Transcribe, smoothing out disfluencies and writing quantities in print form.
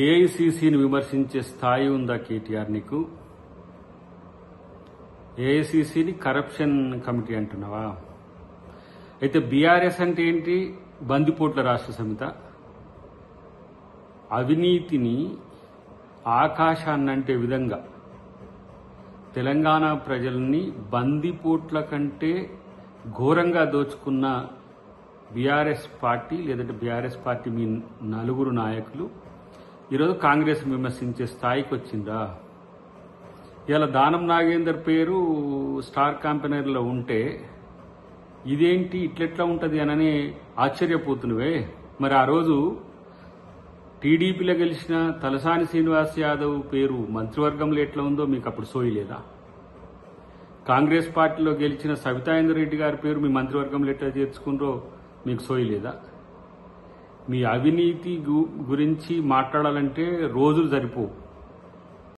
ఏఐసీసీని విమర్శించే స్థాయి ఉందా కేటీఆర్ నీకు? ఏఐసీసీని కరప్షన్ కమిటీ అంటున్నావా? అయితే బీఆర్ఎస్ అంటే ఏంటి? బందిపోట్ల రాష్ట్ర సమిత. అవినీతిని ఆకాశాన్నంటే విధంగా తెలంగాణ ప్రజల్ని బందిపోట్ల కంటే ఘోరంగా దోచుకున్న బీఆర్ఎస్ పార్టీ, లేదంటే బీఆర్ఎస్ పార్టీ మీ నలుగురు నాయకులు ఈరోజు కాంగ్రెస్ విమర్శించే స్థాయికి వచ్చిందా? ఇలా దానం నాగేందర్ పేరు స్టార్ క్యాంపెయినర్లో ఉంటే ఇదేంటి ఇట్లెట్లా ఉంటుంది అని ఆశ్చర్యపోతున్నవే. మరి ఆ రోజు టీడీపీలో గెలిచిన తలసాని శ్రీనివాస్ యాదవ్ పేరు మంత్రివర్గంలో ఎట్లా ఉందో మీకు అప్పుడు సోయలేదా? కాంగ్రెస్ పార్టీలో గెలిచిన సవితాయిందర్ రెడ్డి గారి పేరు మీ మంత్రివర్గంలో ఎట్లా చేర్చుకున్నారో మీకు సోయలేదా? మీ అవినీతి గురించి మాట్లాడాలంటే రోజులు సరిపోవు.